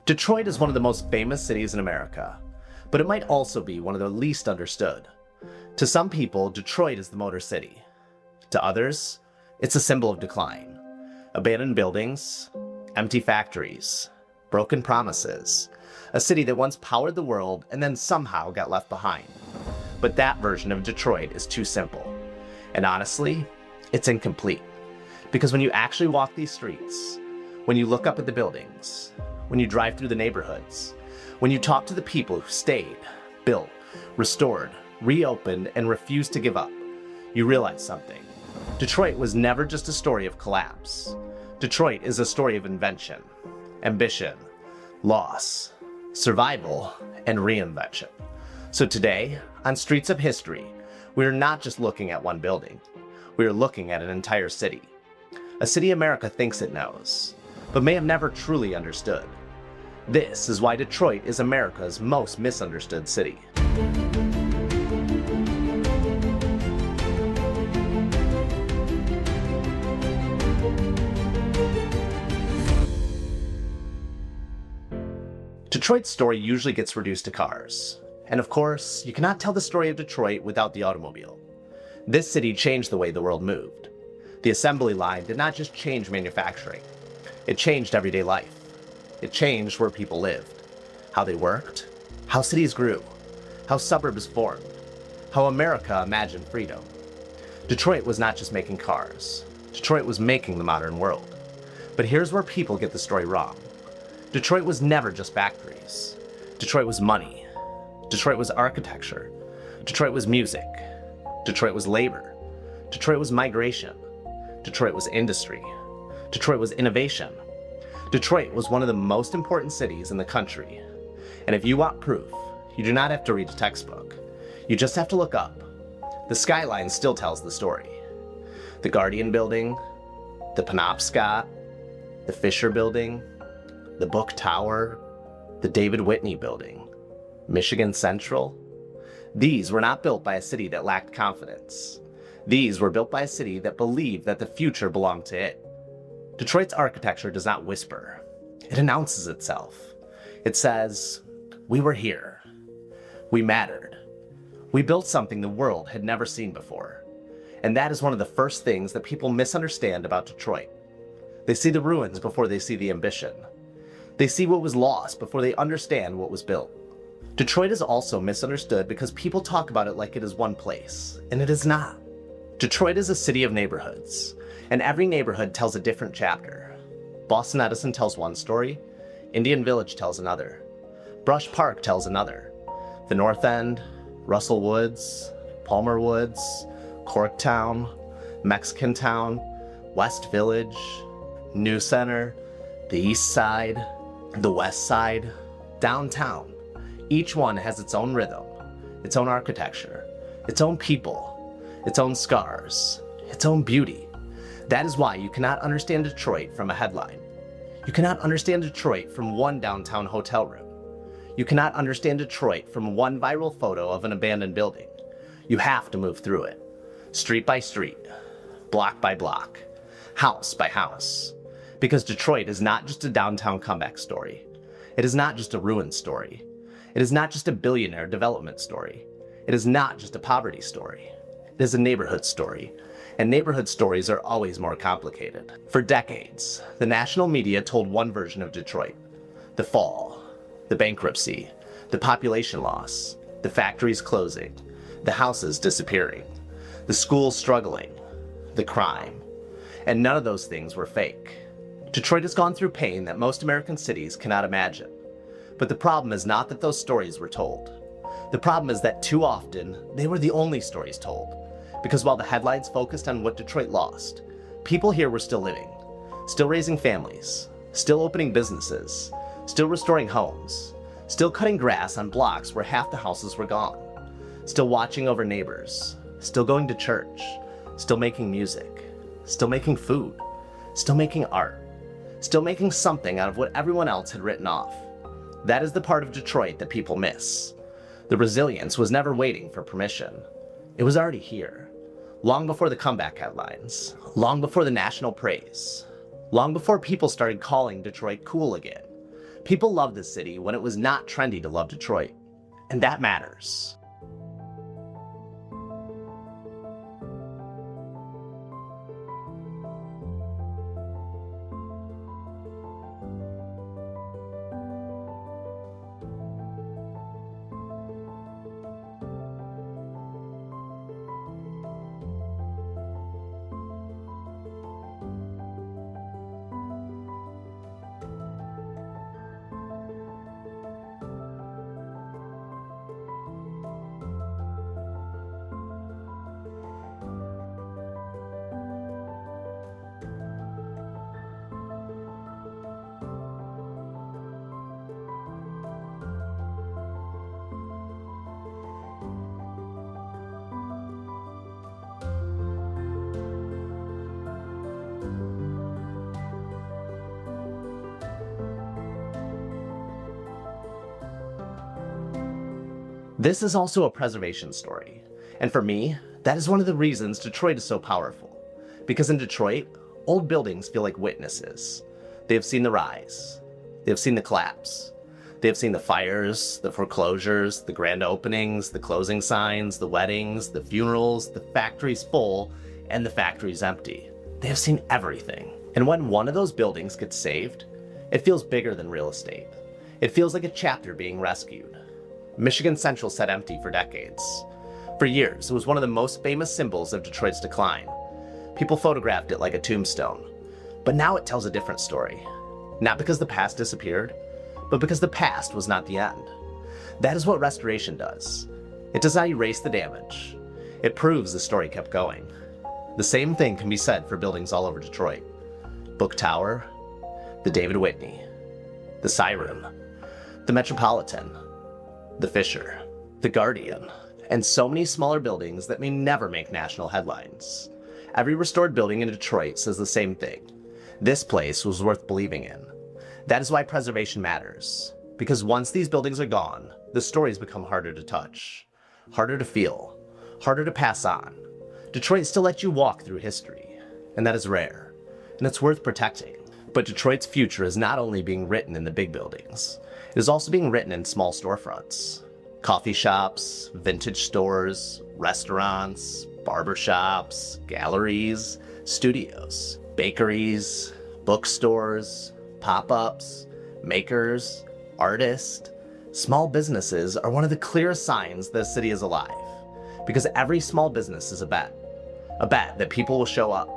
Detroit is one of the most famous cities in America, but it might also be one of the least understood. To some people, Detroit is the Motor City. To others, it's a symbol of decline. Abandoned buildings, empty factories, broken promises, a city that once powered the world and then somehow got left behind. But that version of Detroit is too simple. And honestly, it's incomplete. Because when you actually walk these streets, when you look up at the buildings, when you drive through the neighborhoods, when you talk to the people who stayed, built, restored, reopened, and refused to give up, you realize something. Detroit was never just a story of collapse. Detroit is a story of invention, ambition, loss, survival, and reinvention. So today, on Streets of History, we are not just looking at one building. We are looking at an entire city. A city America thinks it knows, but may have never truly understood. This is why Detroit is America's most misunderstood city. Detroit's story usually gets reduced to cars. And of course, you cannot tell the story of Detroit without the automobile. This city changed the way the world moved. The assembly line did not just change manufacturing. It changed everyday life. It changed where people lived, how they worked, how cities grew, how suburbs formed, how America imagined freedom. Detroit was not just making cars. Detroit was making the modern world. But here's where people get the story wrong. Detroit was never just factories. Detroit was money. Detroit was architecture. Detroit was music. Detroit was labor. Detroit was migration. Detroit was industry. Detroit was innovation. Detroit was one of the most important cities in the country. And if you want proof, you do not have to read a textbook. You just have to look up. The skyline still tells the story. The Guardian Building, the Penobscot, the Fisher Building, the Book Tower, the David Whitney Building, Michigan Central. These were not built by a city that lacked confidence. These were built by a city that believed that the future belonged to it. Detroit's architecture does not whisper. It announces itself. It says, "We were here. We mattered. We built something the world had never seen before." And that is one of the first things that people misunderstand about Detroit. They see the ruins before they see the ambition. They see what was lost before they understand what was built. Detroit is also misunderstood because people talk about it like it is one place, and it is not. Detroit is a city of neighborhoods, and every neighborhood tells a different chapter. Boston Edison tells one story, Indian Village tells another, Brush Park tells another, the North End, Russell Woods, Palmer Woods, Corktown, Mexican Town, West Village, New Center, the East Side, the West Side, downtown. Each one has its own rhythm, its own architecture, its own people, its own scars, its own beauty. That is why you cannot understand Detroit from a headline. You cannot understand Detroit from one downtown hotel room. You cannot understand Detroit from one viral photo of an abandoned building. You have to move through it, street by street, block by block, house by house. Because Detroit is not just a downtown comeback story. It is not just a ruin story. It is not just a billionaire development story. It is not just a poverty story. It is a neighborhood story. And neighborhood stories are always more complicated. For decades, the national media told one version of Detroit. The fall, the bankruptcy, the population loss, the factories closing, the houses disappearing, the schools struggling, the crime. And none of those things were fake. Detroit has gone through pain that most American cities cannot imagine. But the problem is not that those stories were told. The problem is that too often, they were the only stories told. Because while the headlines focused on what Detroit lost, people here were still living, still raising families, still opening businesses, still restoring homes, still cutting grass on blocks where half the houses were gone, still watching over neighbors, still going to church, still making music, still making food, still making art, still making something out of what everyone else had written off. That is the part of Detroit that people miss. The resilience was never waiting for permission. It was already here, long before the comeback headlines, long before the national praise, long before people started calling Detroit cool again. People loved this city when it was not trendy to love Detroit, and that matters. This is also a preservation story, and for me, that is one of the reasons Detroit is so powerful. Because in Detroit, old buildings feel like witnesses. They have seen the rise, they have seen the collapse, they have seen the fires, the foreclosures, the grand openings, the closing signs, the weddings, the funerals, the factories full, and the factories empty. They have seen everything. And when one of those buildings gets saved, it feels bigger than real estate. It feels like a chapter being rescued. Michigan Central sat empty for decades. For years, it was one of the most famous symbols of Detroit's decline. People photographed it like a tombstone. But now it tells a different story. Not because the past disappeared, but because the past was not the end. That is what restoration does. It does not erase the damage. It proves the story kept going. The same thing can be said for buildings all over Detroit. Book Tower, the David Whitney, the Siren, the Metropolitan, the Fisher, the Guardian, and so many smaller buildings that may never make national headlines. Every restored building in Detroit says the same thing. This place was worth believing in. That is why preservation matters. Because once these buildings are gone, the stories become harder to touch, harder to feel, harder to pass on. Detroit still lets you walk through history, and that is rare, and it's worth protecting. But Detroit's future is not only being written in the big buildings, it is also being written in small storefronts. Coffee shops, vintage stores, restaurants, barbershops, galleries, studios, bakeries, bookstores, pop-ups, makers, artists. Small businesses are one of the clearest signs that a city is alive. Because every small business is a bet. A bet that people will show up.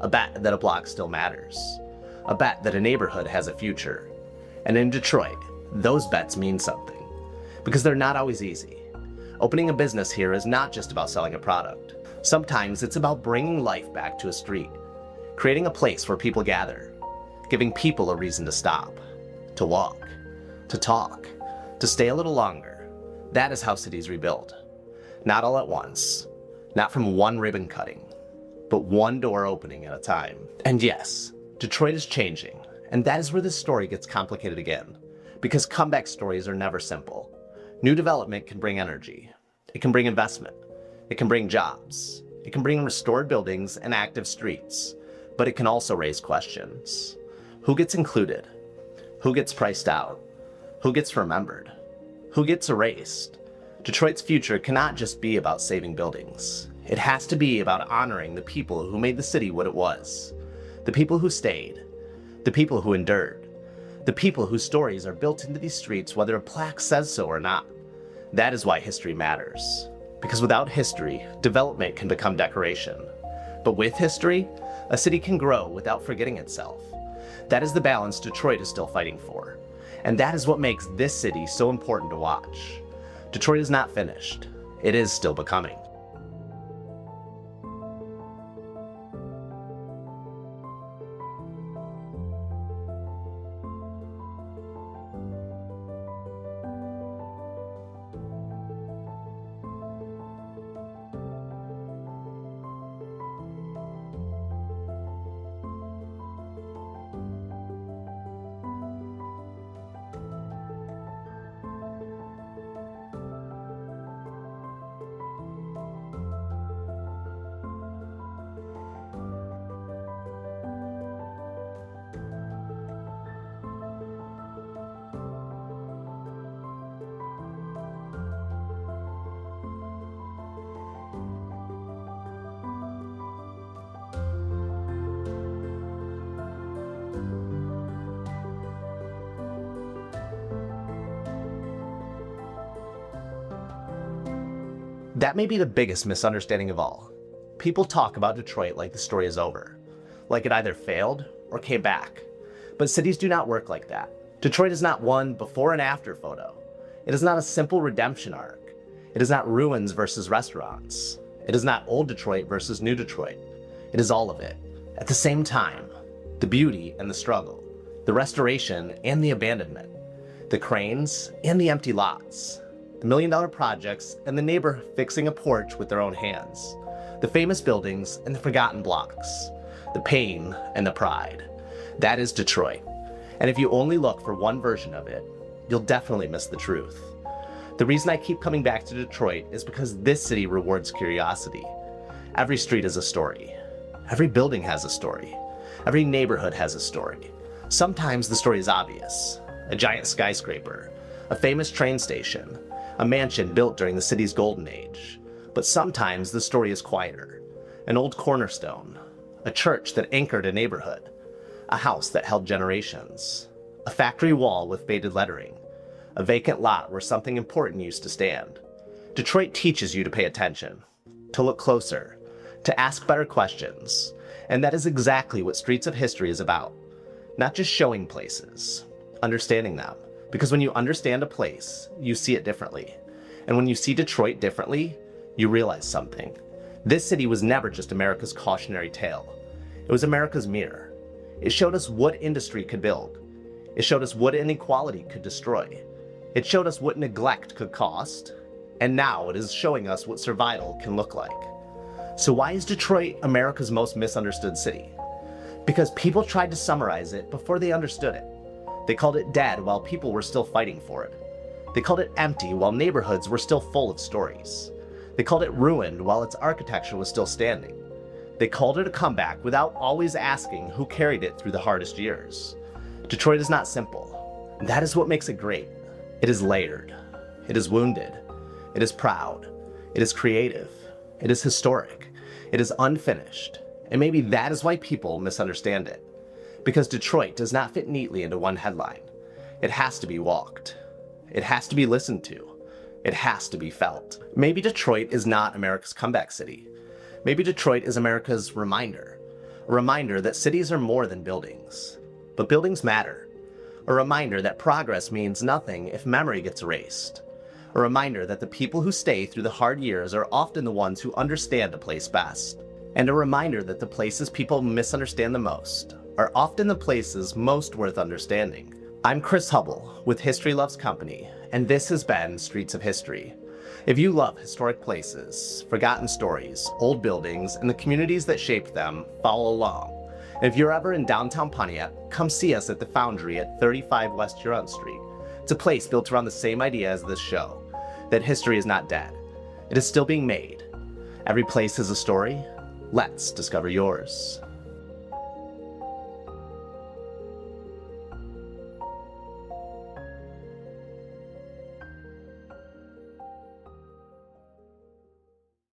A bet that a block still matters. A bet that a neighborhood has a future. And in Detroit, those bets mean something. Because they're not always easy. Opening a business here is not just about selling a product. Sometimes it's about bringing life back to a street. Creating a place where people gather. Giving people a reason to stop. To walk. To talk. To stay a little longer. That is how cities rebuild. Not all at once. Not from one ribbon cutting. But one door opening at a time. And yes, Detroit is changing. And that is where this story gets complicated again. Because comeback stories are never simple. New development can bring energy. It can bring investment. It can bring jobs. It can bring restored buildings and active streets. But it can also raise questions. Who gets included? Who gets priced out? Who gets remembered? Who gets erased? Detroit's future cannot just be about saving buildings. It has to be about honoring the people who made the city what it was. The people who stayed. The people who endured. The people whose stories are built into these streets whether a plaque says so or not. That is why history matters. Because without history, development can become decoration. But with history, a city can grow without forgetting itself. That is the balance Detroit is still fighting for. And that is what makes this city so important to watch. Detroit is not finished. It is still becoming. That may be the biggest misunderstanding of all. People talk about Detroit like the story is over, like it either failed or came back. But cities do not work like that. Detroit is not one before and after photo. It is not a simple redemption arc. It is not ruins versus restaurants. It is not old Detroit versus new Detroit. It is all of it. At the same time, the beauty and the struggle, the restoration and the abandonment, the cranes and the empty lots, the million-dollar projects and the neighbor fixing a porch with their own hands, the famous buildings and the forgotten blocks, the pain and the pride. That is Detroit. And if you only look for one version of it, you'll definitely miss the truth. The reason I keep coming back to Detroit is because this city rewards curiosity. Every street is a story. Every building has a story. Every neighborhood has a story. Sometimes the story is obvious. A giant skyscraper, a famous train station, a mansion built during the city's golden age. But sometimes the story is quieter. An old cornerstone, a church that anchored a neighborhood, a house that held generations, a factory wall with faded lettering, a vacant lot where something important used to stand. Detroit teaches you to pay attention, to look closer, to ask better questions, and that is exactly what Streets of History is about. Not just showing places, understanding them. Because when you understand a place, you see it differently. And when you see Detroit differently, you realize something. This city was never just America's cautionary tale. It was America's mirror. It showed us what industry could build. It showed us what inequality could destroy. It showed us what neglect could cost. And now it is showing us what survival can look like. So why is Detroit America's most misunderstood city? Because people tried to summarize it before they understood it. They called it dead while people were still fighting for it. They called it empty while neighborhoods were still full of stories. They called it ruined while its architecture was still standing. They called it a comeback without always asking who carried it through the hardest years. Detroit is not simple. And that is what makes it great. It is layered. It is wounded. It is proud. It is creative. It is historic. It is unfinished. And maybe that is why people misunderstand it. Because Detroit does not fit neatly into one headline. It has to be walked. It has to be listened to. It has to be felt. Maybe Detroit is not America's comeback city. Maybe Detroit is America's reminder. A reminder that cities are more than buildings. But buildings matter. A reminder that progress means nothing if memory gets erased. A reminder that the people who stay through the hard years are often the ones who understand a place best. And a reminder that the places people misunderstand the most are often the places most worth understanding. I'm Chris Hubble with History Loves Company, and this has been Streets of History. If you love historic places, forgotten stories, old buildings, and the communities that shaped them, follow along. And if you're ever in downtown Pontiac, come see us at the Foundry at 35 West Huron Street. It's a place built around the same idea as this show, that history is not dead. It is still being made. Every place has a story. Let's discover yours.